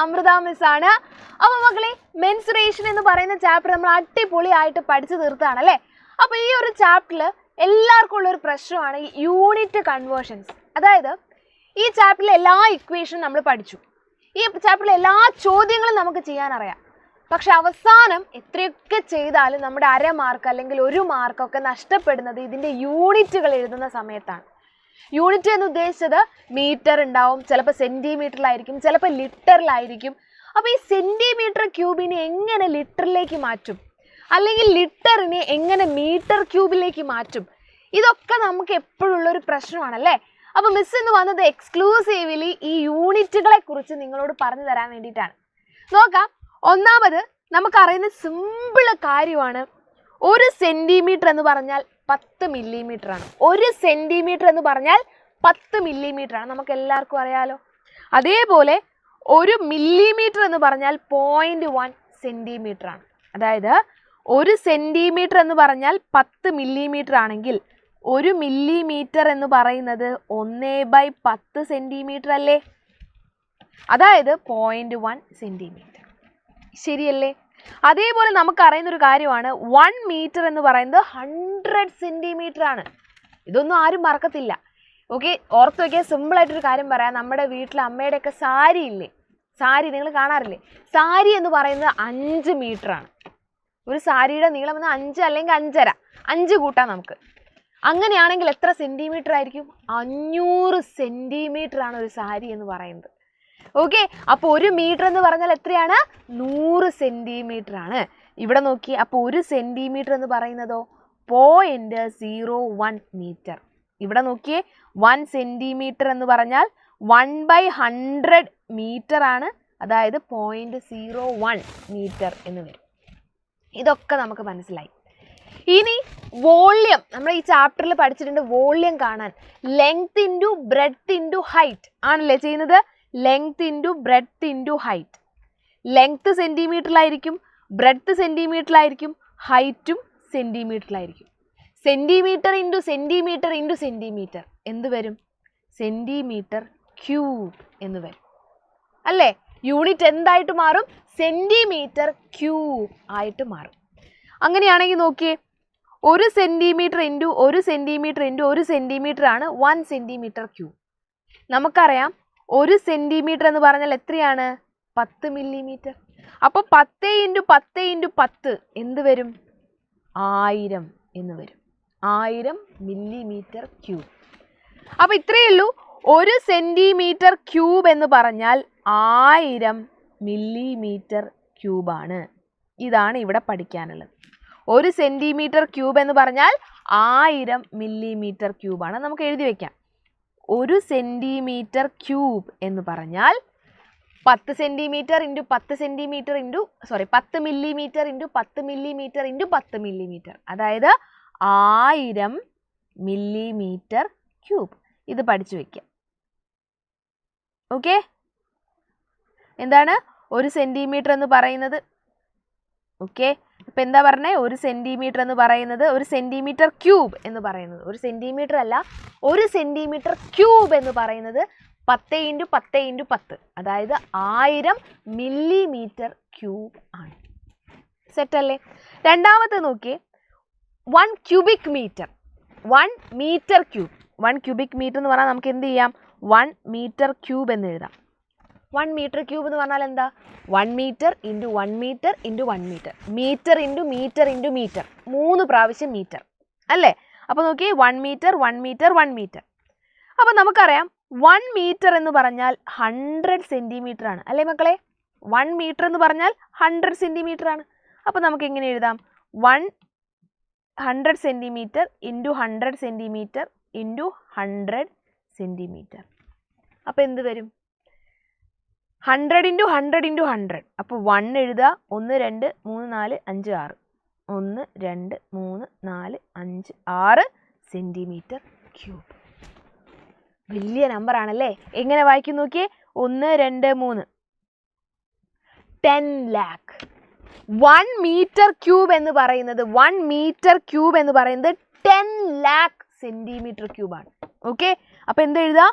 Amrita miss ആണ്. അപ്പോൾ മക്കളെ, മെൻസുറേഷൻ എന്ന് പറയുന്ന ചാപ്റ്റർ നമ്മൾ അടിപൊളിയായിട്ട് പഠിച്ചു തീർത്താണല്ലേ. അപ്പോൾ ഈ ഒരു ചാപ്റ്ററിൽ എല്ലാവർക്കും ഉള്ളൊരു പ്രശ്നമാണ് യൂണിറ്റ് കൺവേർഷൻസ്. അതായത് ഈ ചാപ്റ്ററിലെ എല്ലാ ഇക്വേഷനും നമ്മൾ പഠിച്ചു, ഈ ചാപ്റ്ററിലെ എല്ലാ ചോദ്യങ്ങളും നമുക്ക് ചെയ്യാനറിയാം. പക്ഷെ അവസാനം എത്രയൊക്കെ ചെയ്താലും നമ്മുടെ അര മാർക്ക് അല്ലെങ്കിൽ 1 മാർക്കൊക്കെ നഷ്ടപ്പെടുന്നത് ഇതിൻ്റെ യൂണിറ്റുകൾ എഴുതുന്ന സമയത്താണ്. യൂണിറ്റ് എന്ന് ഉദ്ദേശിച്ചത് മീറ്റർ ഉണ്ടാവും, ചിലപ്പോൾ സെൻറ്റിമീറ്ററിലായിരിക്കും, ചിലപ്പോൾ ലിറ്ററിലായിരിക്കും. അപ്പോൾ ഈ സെൻറ്റിമീറ്റർ ക്യൂബിനെ എങ്ങനെ ലിറ്ററിലേക്ക് മാറ്റും, അല്ലെങ്കിൽ ലിറ്ററിനെ എങ്ങനെ മീറ്റർ ക്യൂബിലേക്ക് മാറ്റും, ഇതൊക്കെ നമുക്ക് എപ്പോഴുള്ളൊരു പ്രശ്നമാണല്ലേ. അപ്പോൾ മിസ് എന്ന് വന്നത് എക്സ്ക്ലൂസീവ്ലി ഈ യൂണിറ്റുകളെ കുറിച്ച് നിങ്ങളോട് പറഞ്ഞു തരാൻ വേണ്ടിയിട്ടാണ്. നോക്കാം. ഒന്നാമത് നമുക്കറിയുന്ന സിമ്പിൾ കാര്യമാണ്, 1 സെൻറ്റിമീറ്റർ എന്ന് പറഞ്ഞാൽ 10 മില്ലിമീറ്റർ ആണ്. 1 സെൻറ്റിമീറ്റർ എന്ന് പറഞ്ഞാൽ 10 മില്ലിമീറ്റർ ആണ്, നമുക്ക് എല്ലാവർക്കും അറിയാലോ. അതേപോലെ 1 മില്ലിമീറ്റർ എന്ന് പറഞ്ഞാൽ 0.1 സെൻറ്റിമീറ്റർ ആണ്. അതായത് 1 സെൻറ്റിമീറ്റർ എന്ന് പറഞ്ഞാൽ 10 മില്ലിമീറ്റർ ആണെങ്കിൽ 1 മില്ലിമീറ്റർ എന്ന് പറയുന്നത് 1/10 സെൻറ്റിമീറ്റർ അല്ലേ. അതായത് 0.1 സെൻറ്റിമീറ്റർ. ശരിയല്ലേ? അതേപോലെ നമുക്കറിയുന്നൊരു കാര്യമാണ് 1 മീറ്റർ എന്ന് പറയുന്നത് 100 സെൻറ്റിമീറ്റർ ആണ്. ഇതൊന്നും ആരും മറക്കത്തില്ല. ഓക്കെ, ഓർത്ത് വയ്ക്കാൻ സിമ്പിളായിട്ടൊരു കാര്യം പറയാം. നമ്മുടെ വീട്ടിൽ അമ്മയുടെയൊക്കെ സാരി ഇല്ലേ, സാരി നിങ്ങൾ കാണാറില്ലേ? സാരി എന്ന് പറയുന്നത് 5 മീറ്റർ ആണ്. ഒരു സാരിയുടെ നീളം എന്ന് 5 അല്ലെങ്കിൽ 5.5, 5 കൂട്ടാം നമുക്ക്. അങ്ങനെയാണെങ്കിൽ എത്ര സെൻറ്റിമീറ്റർ ആയിരിക്കും? 500 സെൻറ്റിമീറ്റർ ആണ് ഒരു സാരി എന്ന് പറയുന്നത്. ഓക്കെ, അപ്പോൾ 1 മീറ്റർ എന്ന് പറഞ്ഞാൽ എത്രയാണ്? 100 സെൻറ്റിമീറ്റർ ആണ്. ഇവിടെ നോക്കി, അപ്പോൾ 1 സെൻറ്റിമീറ്റർ എന്ന് പറയുന്നതോ 0.01 മീറ്റർ. ഇവിടെ നോക്കിയേ, 1 സെൻറ്റിമീറ്റർ എന്ന് പറഞ്ഞാൽ 1/100 മീറ്റർ ആണ്. അതായത് 0.01 മീറ്റർ എന്ന് വരും. ഇതൊക്കെ നമുക്ക് മനസ്സിലായി. ഇനി വോള്യം, നമ്മൾ ഈ ചാപ്റ്ററിൽ പഠിച്ചിട്ടുണ്ട് വോള്യം കാണാൻ. Length into breadth into height ആണല്ലേ ചെയ്യുന്നത്. Length into breadth into height. Length സെൻറ്റിമീറ്ററിലായിരിക്കും, ബ്രെഡ്ത്ത് സെൻറ്റിമീറ്ററിലായിരിക്കും, ഹൈറ്റും സെൻറ്റിമീറ്ററിലായിരിക്കും. Centimetre into centimetre into centimetre എന്ത് വരും? സെൻറ്റിമീറ്റർ ക്യൂബ് എന്ന് വരും അല്ലേ. യൂണിറ്റ് എന്തായിട്ട് മാറും? സെൻറ്റിമീറ്റർ ക്യൂബ് ആയിട്ട് മാറും. അങ്ങനെയാണെങ്കിൽ നോക്കിയേ, 1 centimetre into 1 centimetre into 1 centimetre ആണ് 1 സെൻറ്റിമീറ്റർ ക്യൂബ്. നമുക്കറിയാം 1 സെൻറ്റിമീറ്റർ എന്ന് പറഞ്ഞാൽ എത്രയാണ്? 10 മില്ലിമീറ്റർ. അപ്പോൾ 10 ഇൻറ്റു 10 ഇൻറ്റു 10 എന്ത് വരും? 1000 എന്ന് വരും. 1000 മില്ലിമീറ്റർ ക്യൂബ്. അപ്പോൾ ഇത്രയേ ഉള്ളൂ. 1 സെൻറ്റിമീറ്റർ ക്യൂബ് എന്ന് പറഞ്ഞാൽ 1000 മില്ലിമീറ്റർ ക്യൂബാണ്. ഇതാണ് ഇവിടെ പഠിക്കാനുള്ളത്. 1 സെൻറ്റിമീറ്റർ ക്യൂബ് എന്ന് പറഞ്ഞാൽ 1000 മില്ലിമീറ്റർ ക്യൂബാണ്. നമുക്ക് എഴുതി വയ്ക്കാം. 1 സെൻറ്റിമീറ്റർ ക്യൂബ് എന്ന് പറഞ്ഞാൽ 10 centimetre into 10 centimetre into 10 millimetre into 10 millimetre into 10 millimetre. അതായത് 1000 മില്ലിമീറ്റർ ക്യൂബ്. ഇത് പഠിച്ചു വയ്ക്കാം. ഓക്കെ, എന്താണ് 1 സെൻറ്റിമീറ്റർ എന്ന് പറയുന്നത്? ഓക്കെ, ഇപ്പം എന്താ പറഞ്ഞത്? 1 സെൻറ്റിമീറ്റർ എന്ന് പറയുന്നത് 1 സെൻറ്റിമീറ്റർ ക്യൂബ് എന്ന് പറയുന്നത് 1 സെൻറ്റിമീറ്റർ അല്ല, 1 സെൻറ്റിമീറ്റർ ക്യൂബ് എന്ന് പറയുന്നത് 10 ഇൻറ്റു 10 ഇൻറ്റു 10, അതായത് 1000 മില്ലിമീറ്റർ ക്യൂബ് ആണ്. സെറ്റല്ലേ? രണ്ടാമത്തെ നോക്കിയേ, 1 cubic metre. 1 metre cube. 1 cubic metre എന്ന് പറഞ്ഞാൽ നമുക്ക് എന്ത് ചെയ്യാം? 1 മീറ്റർ ക്യൂബ് എന്ന് എഴുതാം. 1 മീറ്റർ ക്യൂബ് എന്ന് പറഞ്ഞാൽ എന്താ? 1 metre into 1 metre into 1 metre. Metre into metre into metre. 3 പ്രാവശ്യം മീറ്റർ അല്ലേ. അപ്പോൾ നോക്കി, 1 മീറ്റർ 1 മീറ്റർ 1 മീറ്റർ. അപ്പോൾ നമുക്കറിയാം 1 മീറ്റർ എന്ന് പറഞ്ഞാൽ 100 സെൻറ്റിമീറ്റർ ആണ് അല്ലേ മക്കളെ. 1 മീറ്റർ എന്ന് പറഞ്ഞാൽ 100 സെൻറ്റിമീറ്റർ ആണ്. അപ്പോൾ നമുക്ക് എങ്ങനെ എഴുതാം? 100 centimetre into 100 centimetre into 100 centimetre. അപ്പോൾ എന്ത് വരും? 100 ഇൻറ്റു 100 ഇൻറ്റു 100. അപ്പോൾ 1 എഴുതുക. 1 2 3 4 5 6. 1 2 3 4 5 6 സെൻറ്റിമീറ്റർ ക്യൂബ്. വലിയ നമ്പർ ആണല്ലേ. എങ്ങനെ വായിക്കും നോക്കിയേ? 1 2 3 10 lakh. 1 മീറ്റർ ക്യൂബ് എന്ന് പറയുന്നത് 1 മീറ്റർ ക്യൂബ് എന്ന് പറയുന്നത് 10 lakh സെൻറ്റിമീറ്റർ ക്യൂബാണ്. ഓക്കെ, അപ്പോൾ എന്ത് എഴുതുക?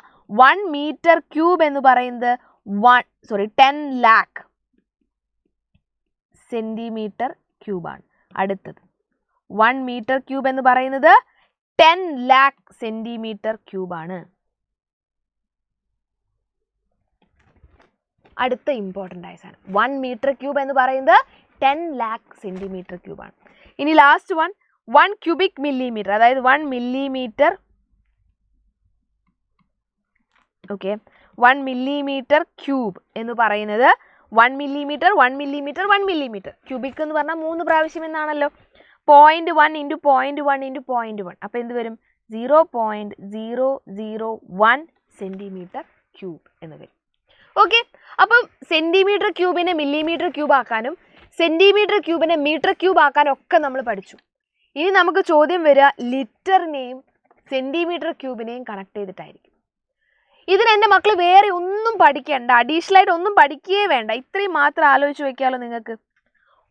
1 മീറ്റർ ക്യൂബ് എന്ന് പറയുന്നത് 10 lakh സെന്റിമീറ്റർ ക്യൂബാണ്. അടുത്തത് 1 മീറ്റർ ക്യൂബ് എന്ന് പറയുന്നത് 10 lakh സെന്റിമീറ്റർ ക്യൂബാണ്. അടുത്ത ഇമ്പോർട്ടൻ്റ് ആയ സാധനം 1 മീറ്റർ ക്യൂബ് എന്ന് പറയുന്നത് 10 lakh സെന്റിമീറ്റർ ക്യൂബാണ്. ഇനി ലാസ്റ്റ് 1 ക്യൂബിക് മില്ലിമീറ്റർ, അതായത് 1 മില്ലിമീറ്റർ, ഓക്കെ, 1 മില്ലിമീറ്റർ ക്യൂബ് എന്ന് പറയുന്നത് 1 മില്ലിമീറ്റർ 1 മില്ലിമീറ്റർ 1 മില്ലിമീറ്റർ. ക്യൂബിക് എന്ന് പറഞ്ഞാൽ 3 പ്രാവശ്യം എന്നാണല്ലോ. 0.1 ഇൻറ്റു 0.1 ഇൻറ്റു 0.1, അപ്പോൾ എന്ത് വരും? 0.001 സെന്റിമീറ്റർ ക്യൂബ് എന്ന് വരും. ഓക്കെ, അപ്പം സെന്റിമീറ്റർ ക്യൂബിനെ മില്ലിമീറ്റർ ക്യൂബ് ആക്കാനും സെന്റിമീറ്റർ ക്യൂബിനെ മീറ്റർ ക്യൂബ് ആക്കാനും ഒക്കെ നമ്മൾ പഠിച്ചു. ഇനി നമുക്ക് ചോദ്യം വരിക ലിറ്ററിനെയും സെന്റിമീറ്റർ ക്യൂബിനെയും കണക്ട് ചെയ്തിട്ടായിരിക്കും. ഇതിന് എൻ്റെ മക്കൾ വേറെ ഒന്നും പഠിക്കേണ്ട, അഡീഷണൽ ആയിട്ട് ഒന്നും പഠിക്കുകയേ വേണ്ട, ഇത്രയും മാത്രം ആലോചിച്ച് വെക്കാമല്ലോ നിങ്ങൾക്ക്.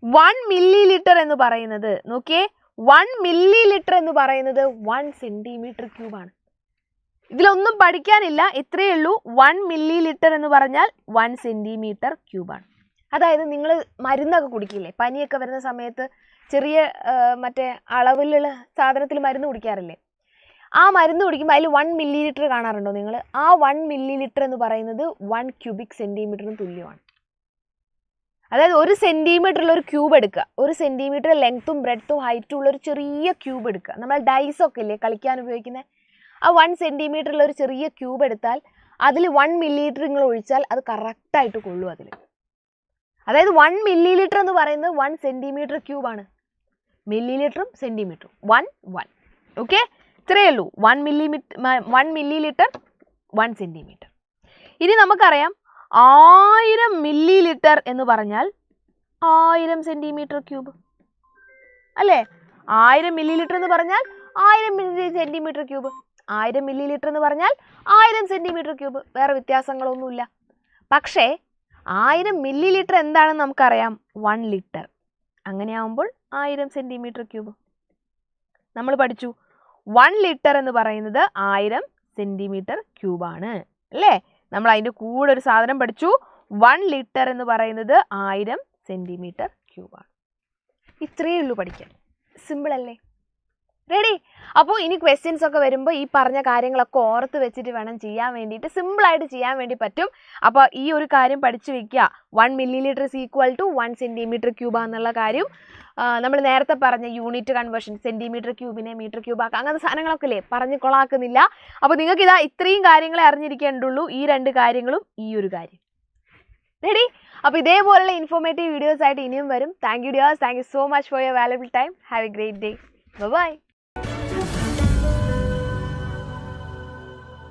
1 മില്ലി ലിറ്റർ എന്ന് പറയുന്നത്, നോക്കിയേ, 1 മില്ലി ലിറ്റർ എന്ന് പറയുന്നത് 1 സെന്റിമീറ്റർ ക്യൂബാണ്. ഇതിലൊന്നും പഠിക്കാനില്ല, ഇത്രയേ ഉള്ളൂ. 1 മില്ലി ലിറ്റർ എന്ന് പറഞ്ഞാൽ 1 സെന്റിമീറ്റർ ക്യൂബാണ്. അതായത് നിങ്ങൾ മരുന്നൊക്കെ കുടിക്കില്ലേ, പനിയൊക്കെ വരുന്ന സമയത്ത് ചെറിയ മറ്റേ അളവിലുള്ള സാധനത്തിൽ മരുന്ന് കുടിക്കാറില്ലേ? ആ മരുന്ന് കുടിക്കുമ്പോൾ അതിൽ 1 മില്ലി ലിറ്റർ കാണാറുണ്ടോ നിങ്ങൾ? ആ 1 മില്ലി ലിറ്റർ എന്ന് പറയുന്നത് 1 ക്യൂബിക് സെന്റിമീറ്ററിന് തുല്യമാണ്. അതായത് 1 സെന്റിമീറ്ററിൽ ഒരു ക്യൂബ് എടുക്കുക, 1 സെന്റിമീറ്റർ ലെങ്ത്തും ബ്രെഡ്ത്തും ഹൈറ്റും ഉള്ള ഒരു ചെറിയ ക്യൂബ് എടുക്കുക. നമ്മൾ ഡൈസൊക്കെ ഇല്ലേ കളിക്കാൻ ഉപയോഗിക്കുന്നത്, ആ 1 സെന്റിമീറ്ററിൽ ഒരു ചെറിയ ക്യൂബ് എടുത്താൽ അതിൽ 1 മില്ലി ലിറ്റർ നിങ്ങൾ ഒഴിച്ചാൽ അത് കറക്റ്റായിട്ട് കൊള്ളും അതിൽ. അതായത് 1 മില്ലി ലിറ്റർ എന്ന് പറയുന്നത് 1 സെന്റിമീറ്റർ ക്യൂബാണ്. മില്ലി ലിറ്ററും സെന്റിമീറ്ററും 1. ഓക്കെ, ഇത്രയേ ഉള്ളൂ. 1 മില്ലി ലിറ്റർ 1 സെന്റിമീറ്റർ. ഇനി നമുക്കറിയാം 1000 മില്ലി ലിറ്റർ എന്ന് പറഞ്ഞാൽ 1000 സെന്റിമീറ്റർ ക്യൂബ് അല്ലേ? 1000 മില്ലി ലിറ്റർ എന്ന് പറഞ്ഞാൽ 1000 സെന്റിമീറ്റർ ക്യൂബ്. 1000 മില്ലി ലിറ്റർ എന്ന് പറഞ്ഞാൽ 1000 സെന്റിമീറ്റർ ക്യൂബ്. വേറെ വ്യത്യാസങ്ങളൊന്നുമില്ല. പക്ഷേ 1000 മില്ലി ലിറ്റർ എന്താണെന്ന് നമുക്കറിയാം, 1 ലിറ്റർ. അങ്ങനെയാവുമ്പോൾ 1000 centimetre cube. നമ്മൾ പഠിച്ചു 1 ലിറ്റർ എന്ന് പറയുന്നത് 1000 സെന്റിമീറ്റർ ക്യൂബാണ് അല്ലേ? നമ്മൾ അതിൻ്റെ കൂടെ ഒരു സാധനം പഠിച്ചു, 1 ലിറ്റർ എന്ന് പറയുന്നത് 1000 സെന്റിമീറ്റർ ക്യൂബാണ്. ഇത്രയേ ഉള്ളൂ പഠിക്കാൻ. സിമ്പിൾ അല്ലേ? റെഡി? അപ്പോൾ ഇനി ക്വസ്റ്റ്യൻസ് ഒക്കെ വരുമ്പോൾ ഈ പറഞ്ഞ കാര്യങ്ങളൊക്കെ ഓർത്ത് വെച്ചിട്ട് വേണം ചെയ്യാൻ വേണ്ടിയിട്ട്. സിമ്പിളായിട്ട് ചെയ്യാൻ വേണ്ടി പറ്റും. അപ്പോൾ ഈ ഒരു കാര്യം പഠിച്ചു വെക്കുക. 1 millilitre is equal to 1 centimetre ക്യൂബാന്നുള്ള കാര്യം. നമ്മൾ നേരത്തെ പറഞ്ഞ യൂണിറ്റ് കൺവേർഷൻ, സെന്റിമീറ്റർ ക്യൂബിനെ മീറ്റർ ക്യൂബ് ആക്കുക, അങ്ങനത്തെ സാധനങ്ങളൊക്കെ ഇല്ലേ പറഞ്ഞ് കൊളാക്കുന്നില്ല. അപ്പോൾ നിങ്ങൾക്ക് ഇതാ ഇത്രയും കാര്യങ്ങളെ അറിഞ്ഞിരിക്കേണ്ടുള്ളൂ. ഈ 2 കാര്യങ്ങളും ഈ ഒരു കാര്യം. റെഡി? അപ്പോൾ ഇതേപോലുള്ള ഇൻഫോർമേറ്റീവ് വീഡിയോസ് ആയിട്ട് ഇനിയും വരും. Thank you dears. Thank you so much for your valuable time. Have a great day. By.